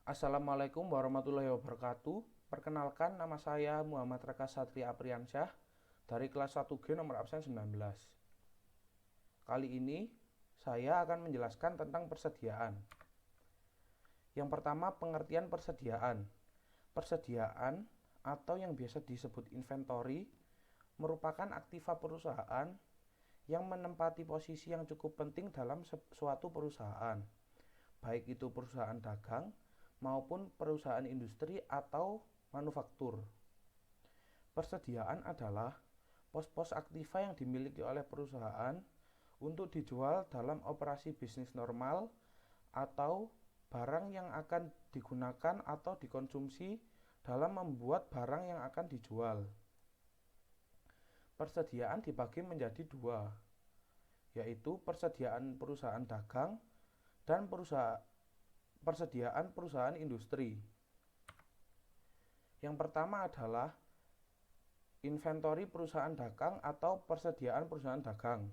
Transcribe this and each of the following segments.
Assalamualaikum warahmatullahi wabarakatuh. Perkenalkan, nama saya Muhammad Raka Satria Apriansyah dari kelas 1G nomor absen 19. Kali ini saya akan menjelaskan tentang persediaan. Yang pertama, pengertian persediaan. Persediaan atau yang biasa disebut inventory merupakan aktiva perusahaan yang menempati posisi yang cukup penting dalam suatu perusahaan, baik itu perusahaan dagang maupun perusahaan industri atau manufaktur. Persediaan adalah pos-pos aktiva yang dimiliki oleh perusahaan untuk dijual dalam operasi bisnis normal atau barang yang akan digunakan atau dikonsumsi dalam membuat barang yang akan dijual. Persediaan dibagi menjadi dua, yaitu persediaan perusahaan dagang dan persediaan perusahaan industri. Yang pertama adalah inventory perusahaan dagang atau persediaan perusahaan dagang.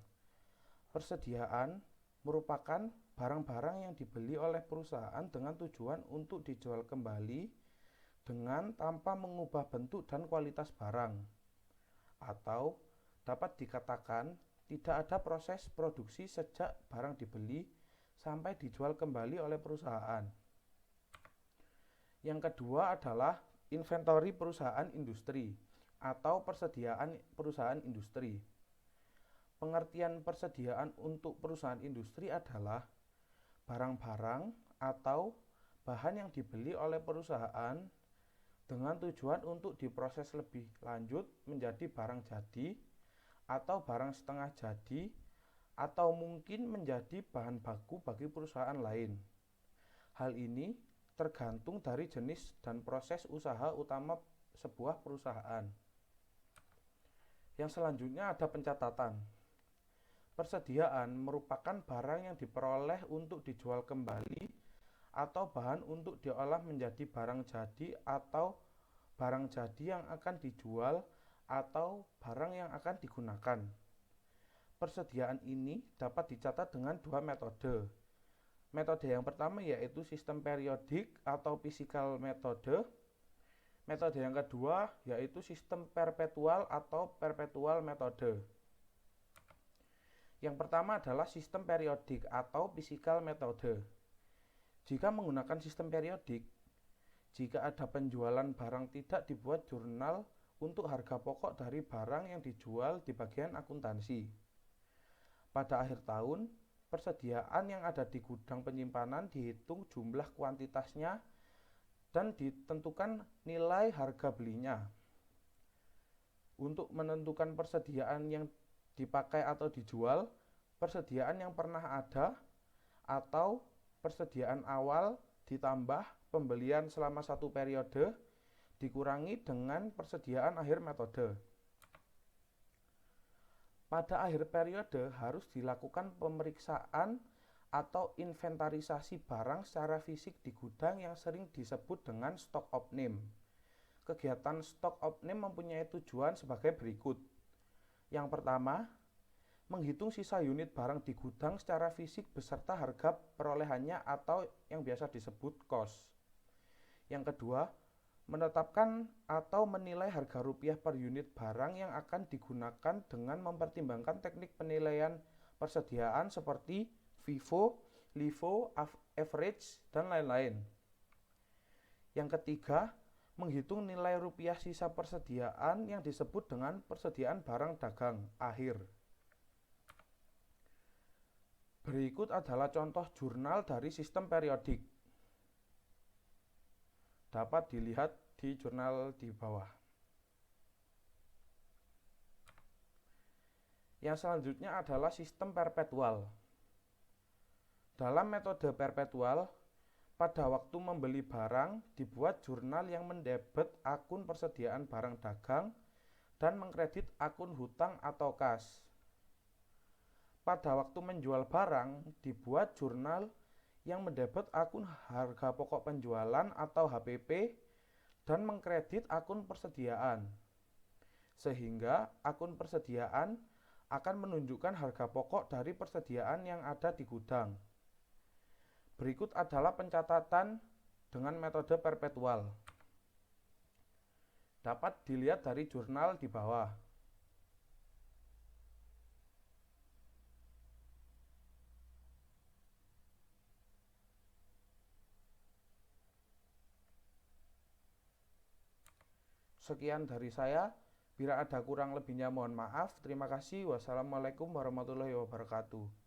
Persediaan merupakan barang-barang yang dibeli oleh perusahaan dengan tujuan untuk dijual kembali dengan tanpa mengubah bentuk dan kualitas barang. Atau dapat dikatakan tidak ada proses produksi sejak barang dibeli sampai dijual kembali oleh perusahaan. Yang kedua adalah inventory perusahaan industri atau persediaan perusahaan industri. Pengertian persediaan untuk perusahaan industri adalah barang-barang atau bahan yang dibeli oleh perusahaan dengan tujuan untuk diproses lebih lanjut menjadi barang jadi atau barang setengah jadi atau mungkin menjadi bahan baku bagi perusahaan lain. Hal ini tergantung dari jenis dan proses usaha utama sebuah perusahaan. Yang selanjutnya ada pencatatan. Persediaan merupakan barang yang diperoleh untuk dijual kembali atau bahan untuk diolah menjadi barang jadi atau barang jadi yang akan dijual atau barang yang akan digunakan. Persediaan ini dapat dicatat dengan dua metode. Metode yang pertama yaitu sistem periodik atau physical metode. Metode yang kedua yaitu sistem perpetual atau perpetual metode. Yang pertama adalah sistem periodik atau physical metode. Jika menggunakan sistem periodik, jika ada penjualan barang tidak dibuat jurnal untuk harga pokok dari barang yang dijual di bagian akuntansi. Pada akhir tahun, persediaan yang ada di gudang penyimpanan dihitung jumlah kuantitasnya dan ditentukan nilai harga belinya. Untuk menentukan persediaan yang dipakai atau dijual, persediaan yang pernah ada atau persediaan awal ditambah pembelian selama satu periode dikurangi dengan persediaan akhir metode. Pada akhir periode harus dilakukan pemeriksaan atau inventarisasi barang secara fisik di gudang yang sering disebut dengan stock opening. Kegiatan stock opening mempunyai tujuan sebagai berikut. Yang pertama, menghitung sisa unit barang di gudang secara fisik beserta harga perolehannya atau yang biasa disebut cost. Yang kedua, menetapkan atau menilai harga rupiah per unit barang yang akan digunakan dengan mempertimbangkan teknik penilaian persediaan seperti FIFO, LIFO, average, dan lain-lain. Yang ketiga, menghitung nilai rupiah sisa persediaan yang disebut dengan persediaan barang dagang akhir. Berikut adalah contoh jurnal dari sistem periodik. Dapat dilihat di jurnal di bawah. Yang selanjutnya adalah sistem perpetual. Dalam metode perpetual, pada waktu membeli barang dibuat jurnal yang mendebet akun persediaan barang dagang dan mengkredit akun hutang atau kas. Pada waktu menjual barang dibuat jurnal yang mendebet akun harga pokok penjualan atau HPP dan mengkredit akun persediaan. Sehingga akun persediaan akan menunjukkan harga pokok dari persediaan yang ada di gudang. Berikut adalah pencatatan dengan metode perpetual. Dapat dilihat dari jurnal di bawah. Sekian dari saya. Bila ada kurang lebihnya mohon maaf. Terima kasih. Wassalamualaikum warahmatullahi wabarakatuh.